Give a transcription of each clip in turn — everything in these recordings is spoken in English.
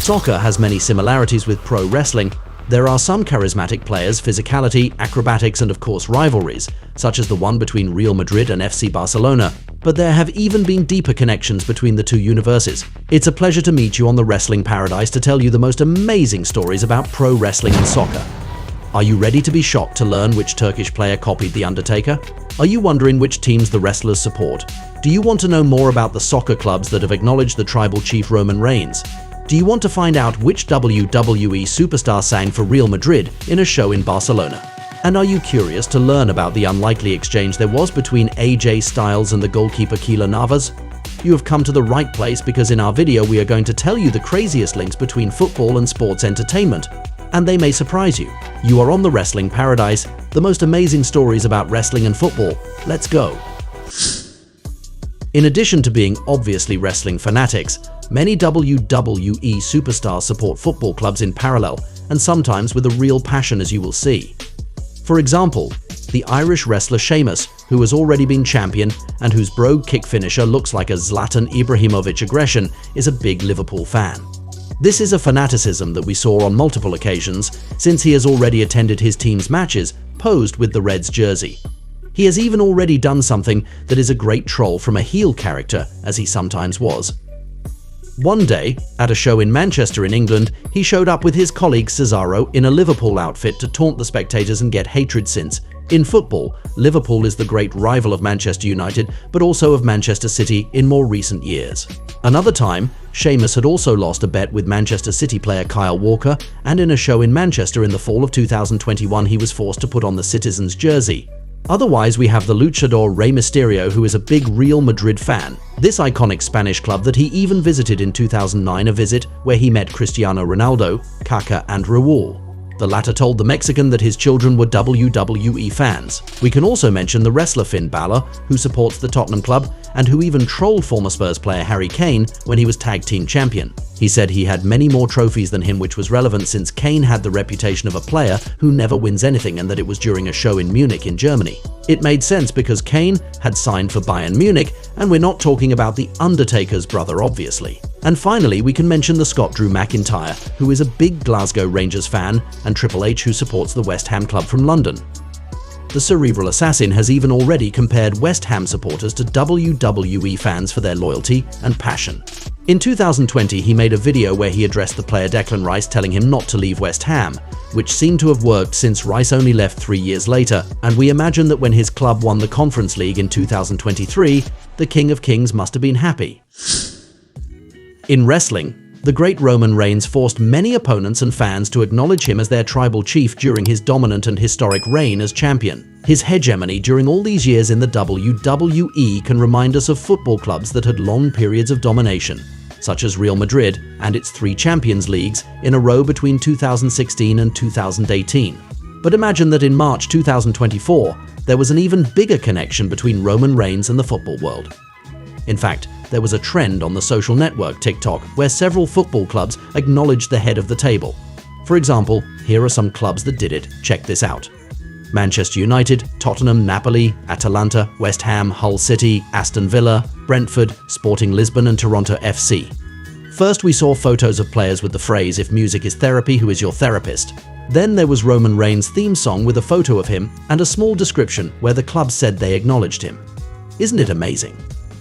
soccer has many similarities with pro wrestling. There are some charismatic players, physicality, acrobatics, and of course rivalries, such as the one between Real Madrid and FC Barcelona. But there have even been deeper connections between the two universes. It's a pleasure to meet you on the Wrestling Paradise to tell you the most amazing stories about pro wrestling and soccer. Are you ready to be shocked to learn which Turkish player copied the Undertaker? Are you wondering which teams the wrestlers support? Do you want to know more about the soccer clubs that have acknowledged the tribal chief Roman Reigns? Do you want to find out which WWE superstar sang for Real Madrid in a show in Barcelona? And are you curious to learn about the unlikely exchange there was between AJ Styles and the goalkeeper Keylor Navas? You have come to the right place because in our video we are going to tell you the craziest links between football and sports entertainment. And they may surprise you. You are on the Wrestling Paradise, the most amazing stories about wrestling and football. Let's go! In addition to being obviously wrestling fanatics, many WWE superstars support football clubs in parallel, and sometimes with a real passion, as you will see. For example, the Irish wrestler Sheamus, who has already been champion and whose brogue kick finisher looks like a Zlatan Ibrahimovic aggression, is a big Liverpool fan. This is a fanaticism that we saw on multiple occasions, since he has already attended his team's matches, posed with the Reds jersey. He has even already done something that is a great troll from a heel character, as he sometimes was. One day, at a show in Manchester in England, he showed up with his colleague Cesaro in a Liverpool outfit to taunt the spectators and get hatred since, in football, Liverpool is the great rival of Manchester United, but also of Manchester City in more recent years. Another time, Sheamus had also lost a bet with Manchester City player Kyle Walker, and in a show in Manchester in the fall of 2021 he was forced to put on the Citizens jersey. Otherwise, we have the luchador Rey Mysterio, who is a big Real Madrid fan. This iconic Spanish club that he even visited in 2009, a visit where he met Cristiano Ronaldo, Kaká, and Raúl. The latter told the Mexican that his children were WWE fans. We can also mention the wrestler Finn Balor, who supports the Tottenham club and who even trolled former Spurs player Harry Kane when he was tag team champion. He said he had many more trophies than him, which was relevant since Kane had the reputation of a player who never wins anything, and that it was during a show in Munich in Germany. It made sense because Kane had signed for Bayern Munich, and we're not talking about the Undertaker's brother, obviously. And finally, we can mention the Scot Drew McIntyre, who is a big Glasgow Rangers fan, and Triple H, who supports the West Ham club from London. The cerebral assassin has even already compared West Ham supporters to WWE fans for their loyalty and passion. In 2020, he made a video where he addressed the player Declan Rice, telling him not to leave West Ham, which seemed to have worked since Rice only left 3 years later, and we imagine that when his club won the Conference League in 2023, the King of Kings must have been happy. In wrestling, the great Roman Reigns forced many opponents and fans to acknowledge him as their tribal chief during his dominant and historic reign as champion. His hegemony during all these years in the WWE can remind us of football clubs that had long periods of domination, such as Real Madrid and its 3 Champions Leagues in a row between 2016 and 2018. But imagine that in March 2024, there was an even bigger connection between Roman Reigns and the football world. In fact, there was a trend on the social network TikTok where several football clubs acknowledged the head of the table. For example, here are some clubs that did it. Check this out. Manchester United, Tottenham, Napoli, Atalanta, West Ham, Hull City, Aston Villa, Brentford, Sporting Lisbon, and Toronto FC. First, we saw photos of players with the phrase, "If music is therapy, who is your therapist?" Then there was Roman Reigns' theme song with a photo of him and a small description where the club said they acknowledged him. Isn't it amazing?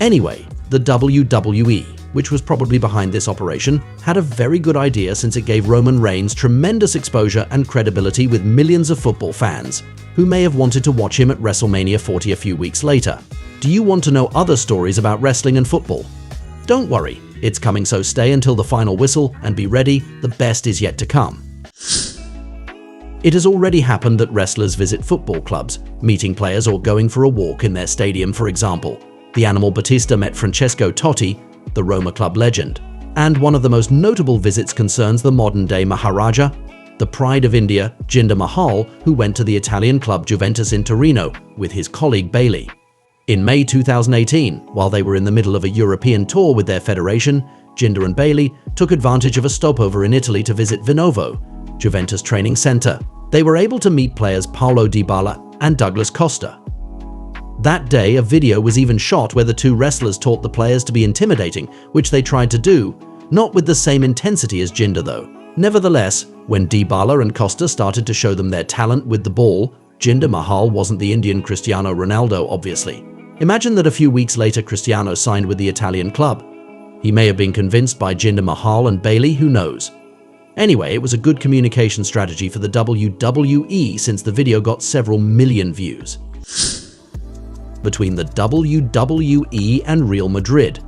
Anyway, the WWE, which was probably behind this operation, had a very good idea since it gave Roman Reigns tremendous exposure and credibility with millions of football fans, who may have wanted to watch him at WrestleMania 40 a few weeks later. Do you want to know other stories about wrestling and football? Don't worry, it's coming, so stay until the final whistle and be ready, the best is yet to come. It has already happened that wrestlers visit football clubs, meeting players or going for a walk in their stadium. For example, the Animal Batista met Francesco Totti, the Roma club legend. And one of the most notable visits concerns the modern-day Maharaja, the pride of India, Jinder Mahal, who went to the Italian club Juventus in Torino with his colleague Bayley. In May 2018, while they were in the middle of a European tour with their federation, Jinder and Bayley took advantage of a stopover in Italy to visit Vinovo, Juventus training center. They were able to meet players Paulo Dybala and Douglas Costa. That day, a video was even shot where the two wrestlers taught the players to be intimidating, which they tried to do, Not with the same intensity as Jinder though. Nevertheless, when Dybala and Costa started to show them their talent with the ball, Jinder Mahal wasn't the Indian Cristiano Ronaldo, obviously. Imagine that a few weeks later Cristiano signed with the Italian club. He may have been convinced by Jinder Mahal and Bayley, who knows. Anyway, it was a good communication strategy for the WWE since the video got several million views. Between the WWE and Real Madrid,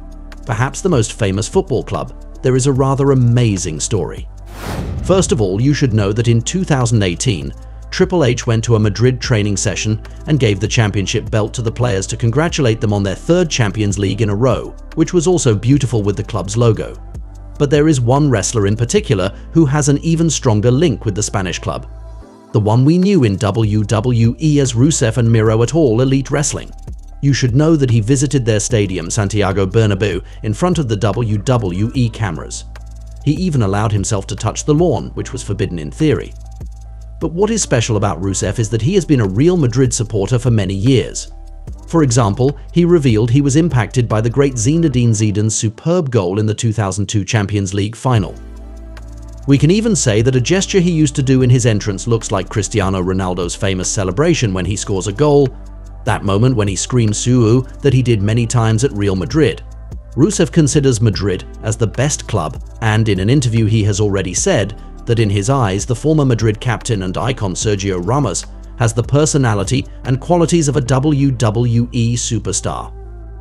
perhaps the most famous football club, there is a rather amazing story. First of all, you should know that in 2018, Triple H went to a Madrid training session and gave the championship belt to the players to congratulate them on their third Champions League in a row, which was also beautiful with the club's logo. But there is one wrestler in particular who has an even stronger link with the Spanish club. The one we knew in WWE as Rusev and Miro at All Elite Wrestling. You should know that he visited their stadium, Santiago Bernabeu, in front of the WWE cameras. He even allowed himself to touch the lawn, which was forbidden in theory. But what is special about Rusev is that he has been a Real Madrid supporter for many years. For example, he revealed he was impacted by the great Zinedine Zidane's superb goal in the 2002 Champions League final. We can even say that a gesture he used to do in his entrance looks like Cristiano Ronaldo's famous celebration when he scores a goal, that moment when he screams "Suu" that he did many times at Real Madrid. Rusev considers Madrid as the best club, and in an interview he has already said that in his eyes the former Madrid captain and icon Sergio Ramos has the personality and qualities of a WWE superstar.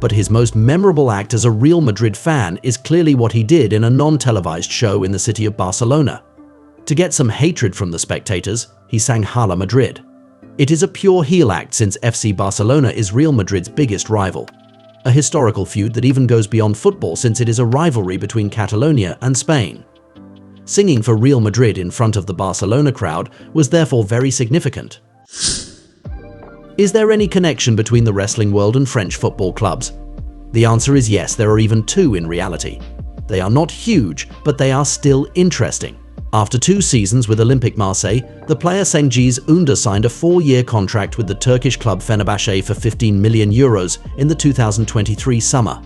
But his most memorable act as a Real Madrid fan is clearly what he did in a non-televised show in the city of Barcelona. To get some hatred from the spectators, he sang Hala Madrid. It is a pure heel act since FC Barcelona is Real Madrid's biggest rival. A historical feud that even goes beyond football since it is a rivalry between Catalonia and Spain. Singing for Real Madrid in front of the Barcelona crowd was therefore very significant. Is there any connection between the wrestling world and French football clubs? The answer is yes, there are even two in reality. They are not huge, but they are still interesting. After 2 seasons with Olympique Marseille, the player Cengiz Ünder signed a 4-year contract with the Turkish club Fenerbahçe for €15 million in the 2023 summer.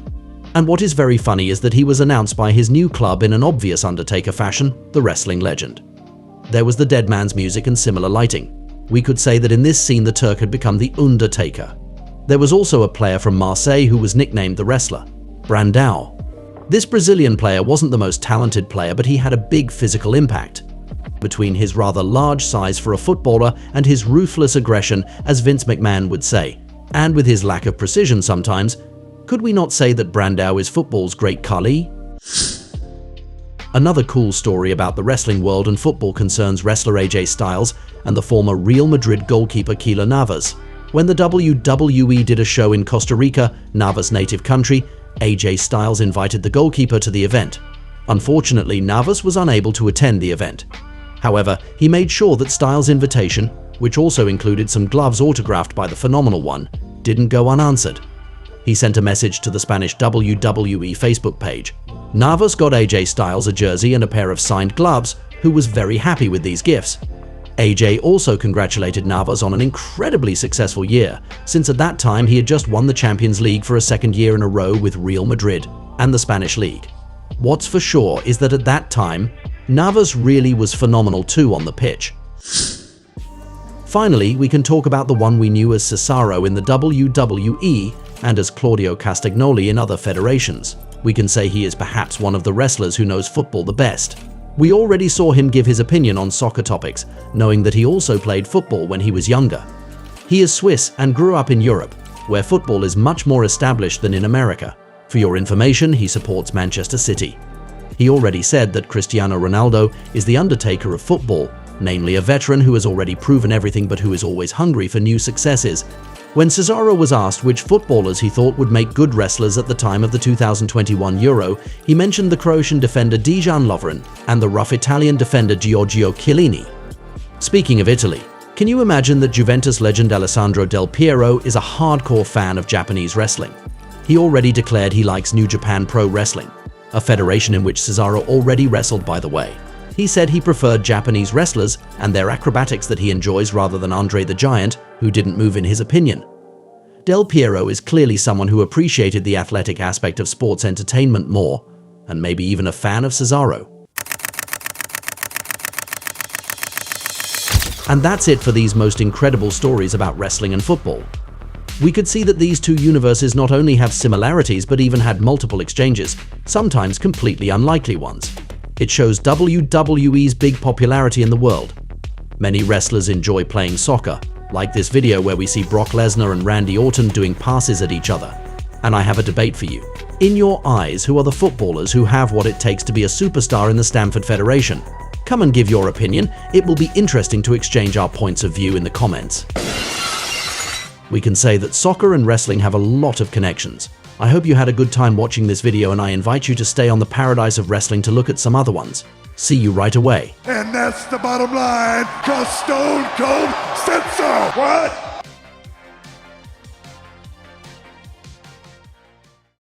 And what is very funny is that he was announced by his new club in an obvious Undertaker fashion, the wrestling legend. There was the dead man's music and similar lighting. We could say that in this scene the Turk had become the Undertaker. There was also a player from Marseille who was nicknamed the Wrestler, Brandao. This Brazilian player wasn't the most talented player, but he had a big physical impact. Between his rather large size for a footballer and his ruthless aggression, as Vince McMahon would say, and with his lack of precision sometimes, could we not say that Brandao is football's great Khali? Another cool story about the wrestling world and football concerns wrestler AJ Styles and the former Real Madrid goalkeeper Keylor Navas. When the WWE did a show in Costa Rica, Navas' native country, AJ Styles invited the goalkeeper to the event. Unfortunately, Navas was unable to attend the event. However, he made sure that Styles' invitation, which also included some gloves autographed by the Phenomenal One, didn't go unanswered. He sent a message to the Spanish WWE Facebook page. Navas got AJ Styles a jersey and a pair of signed gloves, who was very happy with these gifts. AJ also congratulated Navas on an incredibly successful year, since at that time he had just won the Champions League for a second year in a row with Real Madrid and the Spanish League. What's for sure is that at that time, Navas really was phenomenal too on the pitch. Finally, we can talk about the one we knew as Cesaro in the WWE and as Claudio Castagnoli in other federations. We can say he is perhaps one of the wrestlers who knows football the best. We already saw him give his opinion on soccer topics, knowing that he also played football when he was younger. He is Swiss and grew up in Europe, where football is much more established than in America. For your information, he supports Manchester City. He already said that Cristiano Ronaldo is the Undertaker of football, namely a veteran who has already proven everything but who is always hungry for new successes. When Cesaro was asked which footballers he thought would make good wrestlers at the time of the 2021 Euro, he mentioned the Croatian defender Dejan Lovren and the rough Italian defender Giorgio Chiellini. Speaking of Italy, can you imagine that Juventus legend Alessandro Del Piero is a hardcore fan of Japanese wrestling? He already declared he likes New Japan Pro Wrestling, a federation in which Cesaro already wrestled, by the way. He said he preferred Japanese wrestlers and their acrobatics that he enjoys rather than Andre the Giant, who didn't move in his opinion. Del Piero is clearly someone who appreciated the athletic aspect of sports entertainment more. and maybe even a fan of Cesaro. And that's it for these most incredible stories about wrestling and football. We could see that these two universes not only have similarities but even had multiple exchanges, sometimes completely unlikely ones. It shows WWE's big popularity in the world. Many wrestlers enjoy playing soccer, like this video where we see Brock Lesnar and Randy Orton doing passes at each other. And I have a debate for you. In your eyes, who are the footballers who have what it takes to be a superstar in the Stamford Federation? Come and give your opinion. It will be interesting to exchange our points of view in the comments. We can say that soccer and wrestling have a lot of connections. I hope you had a good time watching this video, and I invite you to stay on the paradise of wrestling to look at some other ones. See you right away. And that's the bottom line, 'cause Stone Cold said so. What?